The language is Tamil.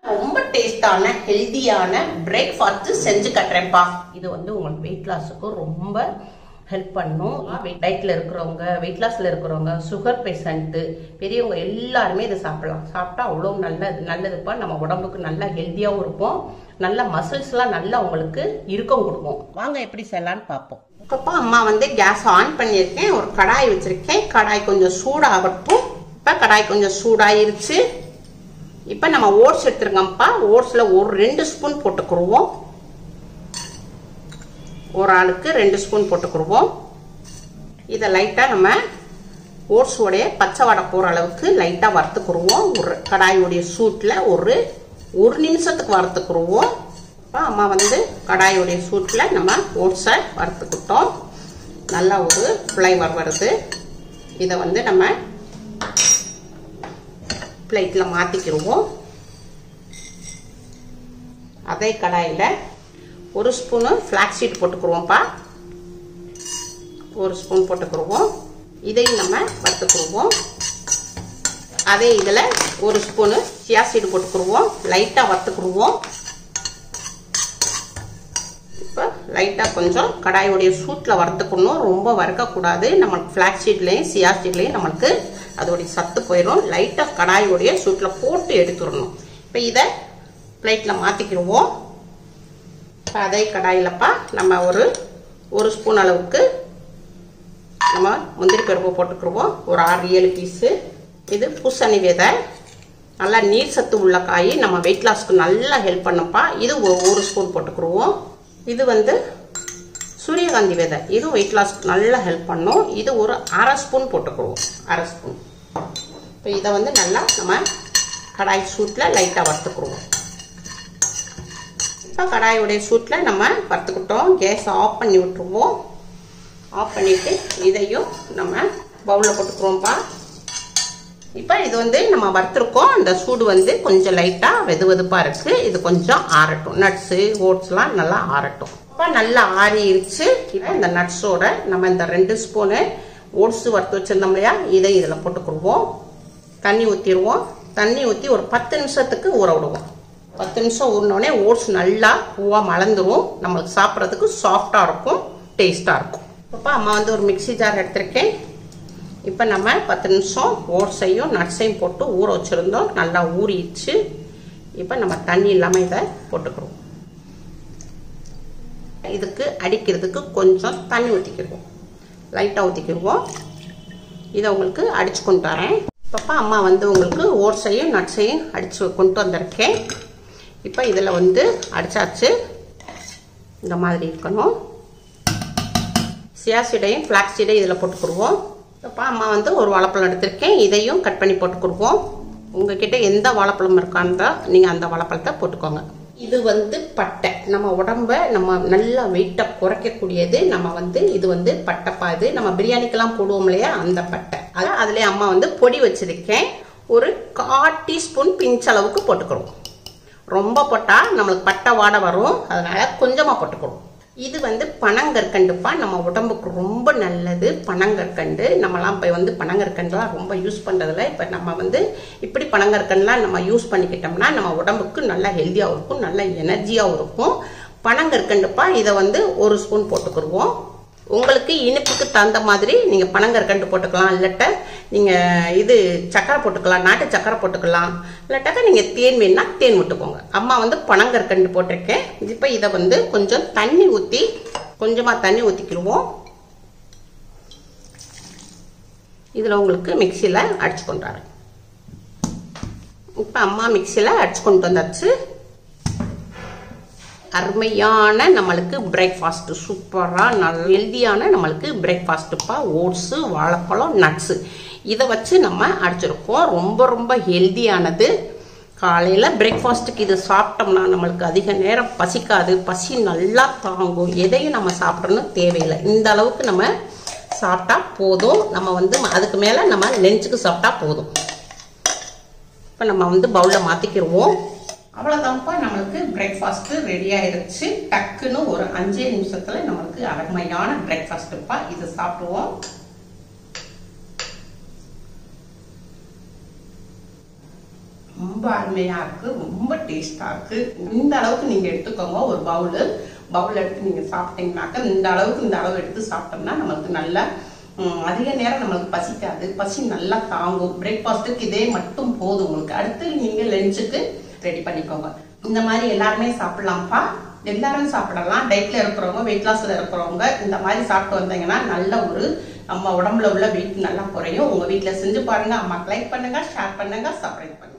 ரொம்ப டேஸ்டான ஹெல்தியான பிரேக்ஃபாஸ்ட் செஞ்சு கட்டுறேன்ப்பா. இது வந்து உங்களுக்கு வெயிட் லாஸுக்கு ரொம்ப ஹெல்ப் பண்ணும். டயட்ல இருக்கிறவங்க, வெயிட் லாஸ்ல இருக்கிறவங்க, சுகர் பேஷண்ட், பெரியவங்க எல்லாருமே இதை சாப்பிடலாம். சாப்பிட்டா அவ்வளோ நல்லதுப்பா. நம்ம உடம்புக்கு நல்லா ஹெல்த்தியாகவும் இருப்போம். நல்ல மசில்ஸ்லாம் நல்லா உங்களுக்கு இறுக்கம் கொடுக்கும். வாங்க எப்படி செய்யலான்னு பார்ப்போம். இப்பப்பா அம்மா வந்து கேஸ் ஆன் பண்ணியிருக்கேன். ஒரு கடாய் வச்சிருக்கேன். கடாய் கொஞ்சம் சூடாகட்டும். இப்போ கடாய் கொஞ்சம் சூடாயிருச்சு. இப்போ நம்ம ஓட்ஸ் எடுத்துருக்கோம்ப்பா. ஓட்ஸில் ஒரு 2 ஸ்பூன் போட்டுக்குருவோம். ஒரு ஆளுக்கு 2 ஸ்பூன் போட்டுக்குருவோம். இதை லைட்டாக நம்ம ஓட்ஸோடைய பச்சை வடை போகிற அளவுக்கு லைட்டாக வறுத்துக்குருவோம். ஒரு கடாயோடைய சூட்டில் ஒரு நிமிஷத்துக்கு வறுத்துக்குருவோம். இப்போ அம்மா வந்து கடாயோடைய சூட்டில் நம்ம ஓட்ஸை வறுத்துக்கிட்டோம். நல்லா ஒரு ஃப்ளேவர் வருது. இதை வந்து நம்ம பிளேட்டில் மாற்றிக்கிடுவோம். அதே கடாயில் ஒரு ஸ்பூனு ஃப்ளாக்ஸ் சீட் போட்டுக்குருவோம்ப்பா. ஒரு ஸ்பூன் போட்டுக்குருவோம். இதையும் நம்ம வறுத்துக்குருவோம். அதே இதில் ஒரு ஸ்பூனு சியா சீடு போட்டுக்குருவோம். லைட்டாக வறுத்துக்குருவோம். இப்போ லைட்டாக கொஞ்சம் கடாயோடைய சூட்டில் வறுத்துக்கணும். ரொம்ப வறுக்கக்கூடாது. நம்மளுக்கு ஃப்ளாக்ஸ் சீட்லேயும் சியா சீட்லேயும் நம்மளுக்கு அதோடைய சத்து போயிடும். லைட்டாக கடாயோடைய சூட்டில் போட்டு எடுத்துடணும். இப்போ இதை பிளேட்டில் மாற்றிக்கிடுவோம். இப்போ அதே கடாயிலப்பா நம்ம ஒரு ஸ்பூன் அளவுக்கு நம்ம முந்திரி பருப்பு போட்டுக்கிடுவோம். ஒரு 6-7 பீஸு. இது பூசணி விதை. நல்லா நீர் சத்து உள்ள காய். நம்ம வெயிட் லாஸ்க்கு நல்லா ஹெல்ப் பண்ணுப்பா. இது ஒரு ஸ்பூன் போட்டுக்கிடுவோம். இது வந்து சூரியகாந்தி விதை. இது வெயிட் லாஸ்க்கு நல்லா ஹெல்ப் பண்ணும். இது ஒரு 1/2 ஸ்பூன் போட்டுக்கிடுவோம். 1/2 ஸ்பூன். இப்போ இதை வந்து நல்லா நம்ம கடாய் சூட்டில் லைட்டாக வறுத்துக்கிடுவோம். இப்போ கடாயோடைய சூட்டில் நம்ம வறுத்துக்கிட்டோம். கேஸ் ஆஃப் பண்ணி விட்டுருவோம். ஆஃப் பண்ணிவிட்டு இதையும் நம்ம பவுலில் போட்டுக்குவோம்ப்பா. இப்போ இது வந்து நம்ம வறுத்துருக்கோம். அந்த சூடு வந்து கொஞ்சம் லைட்டாக வெதுவெதுப்பாக இருக்குது. இது கொஞ்சம் ஆறட்டும். நட்ஸு ஓட்ஸ்லாம் நல்லா ஆறட்டும். இப்போ நல்லா ஆறிடுச்சு. இப்போ இந்த நட்ஸோட நம்ம இந்த 2 ஸ்பூனு ஓட்ஸு வறுத்து வச்சுருந்தோம் இல்லையா, இதை இதில் போட்டுக்கிடுவோம். தண்ணி ஊற்றிடுவோம். தண்ணி ஊற்றி ஒரு 10 நிமிஷத்துக்கு ஊற விடுவோம். 10 நிமிஷம் ஊறினோடனே ஓட்ஸ் நல்லா பூவாக மலர்ந்துடும். நம்மளுக்கு சாப்பிட்றதுக்கு சாஃப்டாக இருக்கும், டேஸ்ட்டாக இருக்கும். இப்போ அம்மா வந்து ஒரு மிக்சி ஜார் எடுத்திருக்கேன். இப்போ நம்ம 10 நிமிஷம் ஓட்ஸையும் நட்ஸையும் போட்டு ஊற வச்சுருந்தோம். நல்லா ஊறிடுச்சு. இப்போ நம்ம தண்ணி இல்லாமல் இதை போட்டுக்கிறோம். இதுக்கு அடிக்கிறதுக்கு கொஞ்சம் தண்ணி ஊற்றிக்கிடுவோம். லைட்டாக ஊற்றிக்கிடுவோம். இதை உங்களுக்கு அடித்து கொண்டு வரேன். இப்போ அம்மா வந்து உங்களுக்கு ஓட்ஸையும் நட்ஸையும் அடித்து கொண்டு வந்திருக்கேன். இப்போ இதில் வந்து அடித்தாச்சு. இந்த மாதிரி இருக்கணும். சியா சீடையும் ஃப்ளாக்ஸ் சீடையும் இதில் போட்டுக்கிடுவோம். இப்போ அம்மா வந்து ஒரு வாழைப்பழம் எடுத்திருக்கேன். இதையும் கட் பண்ணி போட்டுக்கிடுவோம். உங்ககிட்ட எந்த வாழைப்பழம் இருக்கான்றா நீங்கள் அந்த வாழைப்பழத்தை போட்டுக்கோங்க. இது வந்து பட்டை. நம்ம உடம்ப நம்ம நல்லா வெயிட்டை குறைக்கக்கூடியது. நம்ம வந்து இது வந்து பட்டைப்பா. இது நம்ம பிரியாணிக்கெல்லாம் போடுவோம் இல்லையா, அந்த பட்டை. அதுலேயே அம்மா வந்து பொடி வச்சிருக்கேன். ஒரு 1/4 டீஸ்பூன் பிஞ்ச் அளவுக்கு போட்டுக்கிறோம். ரொம்ப போட்டால் நம்மளுக்கு பட்டை வாடை வரும். அதனால கொஞ்சமாக போட்டுக்கிறோம். இது வந்து பனங்கற்கண்டுப்பா. நம்ம உடம்புக்கு ரொம்ப நல்லது பனங்கற்கண்டு. நம்மலாம் இப்போ வந்து பனங்கற்கண்டுலாம் ரொம்ப யூஸ் பண்ணுறதில்ல. இப்போ நம்ம வந்து இப்படி பனங்கற்கண்டுலாம் நம்ம யூஸ் பண்ணிக்கிட்டோம்னா நம்ம உடம்புக்கு நல்லா ஹெல்த்தியாகவும் இருக்கும், நல்ல எனர்ஜியாகவும் இருக்கும். பனங்கற்கண்டுப்பா. இதை வந்து 1 ஸ்பூன் போட்டுக்கிடுவோம். உங்களுக்கு இனிப்புக்கு தகுந்த மாதிரி நீங்கள் பனங்கற்கண்டு போட்டுக்கலாம். இல்லாட்ட நீங்கள் இது சக்கரை போட்டுக்கலாம், நாட்டு சக்கரை போட்டுக்கலாம். இல்லாட்டாக்கா நீங்கள் தேன் வேணுன்னா தேன் விட்டுக்கோங்க. அம்மா வந்து பனங்கற்கண்டு போட்டிருக்கேன். இப்போ இதை வந்து கொஞ்சம் தண்ணி ஊற்றி கொஞ்சமாக தண்ணி ஊற்றிக்கிடுவோம். இதில் உங்களுக்கு மிக்சியில் அடிச்சு கொண்டு வரேன். இப்போ அம்மா மிக்சியில் அடிச்சு கொண்டு வந்தாச்சு. அருமையான நம்மளுக்கு பிரேக்ஃபாஸ்ட், சூப்பராக நல்ல ஹெல்தியான நம்மளுக்கு பிரேக்ஃபாஸ்ட்டுப்பா. ஓட்ஸு, வாழைப்பழம், நட்ஸு இதை வச்சு நம்ம அடிச்சிருக்கோம். ரொம்ப ரொம்ப ஹெல்தியானது. காலையில் பிரேக்ஃபாஸ்ட்டுக்கு இது சாப்பிட்டோம்னா நம்மளுக்கு அதிக நேரம் பசிக்காது. பசி நல்லா தாங்கும். எதையும் நம்ம சாப்பிடணும் தேவையில்லை. இந்த அளவுக்கு நம்ம சாப்பிட்டா போதும். நம்ம வந்து அதுக்கு மேலே நம்ம லஞ்சுக்கு சாப்பிட்டா போதும். இப்போ நம்ம வந்து பவுலில் மாற்றிக்கிடுவோம். அவ்வளோதான்ப்பா. நம்மளுக்கு பிரேக்ஃபாஸ்ட் ரெடி ஆயிடுச்சு. டக்குன்னு ஒரு 5 நிமிஷத்துல நம்மளுக்கு அருமையான பிரேக்ஃபாஸ்ட்டுப்பா. இதை சாப்பிடுவோம். ரொம்ப அருமையா இருக்கு, ரொம்ப டேஸ்டா இருக்கு. இந்த அளவுக்கு நீங்க எடுத்துக்கோங்க. ஒரு பவுல் எடுத்து நீங்க சாப்பிட்டீங்கன்னாக்க இந்த அளவு எடுத்து சாப்பிட்டோம்னா நமக்கு நல்ல அதிக நேரம் நம்மளுக்கு பசிக்காது, பசி நல்லா தாங்கும். பிரேக்ஃபாஸ்ட்டுக்கு இதே மட்டும் போதும் உங்களுக்கு. அடுத்து நீங்க லஞ்சுக்கு ரெடி பண்ணிக்கோங்க. இந்த மாதிரி எல்லாருமே சாப்பிடலாம்ப்பா, எல்லாரும் சாப்பிடலாம். டயட்ல இருக்கிறவங்க, வெயிட் லாஸ்ல இருக்கிறவங்க இந்த மாதிரி சாப்பிட்டு வந்தீங்கன்னா நல்ல ஒரு நம்ம உடம்புல உள்ள வெயிட் நல்லா குறையும். உங்க வீட்டுல செஞ்சு பாருங்க. அம்மாக்கு லைக் பண்ணுங்க, ஷேர் பண்ணுங்க, சப்ஸ்கிரைப் பண்ணுங்க.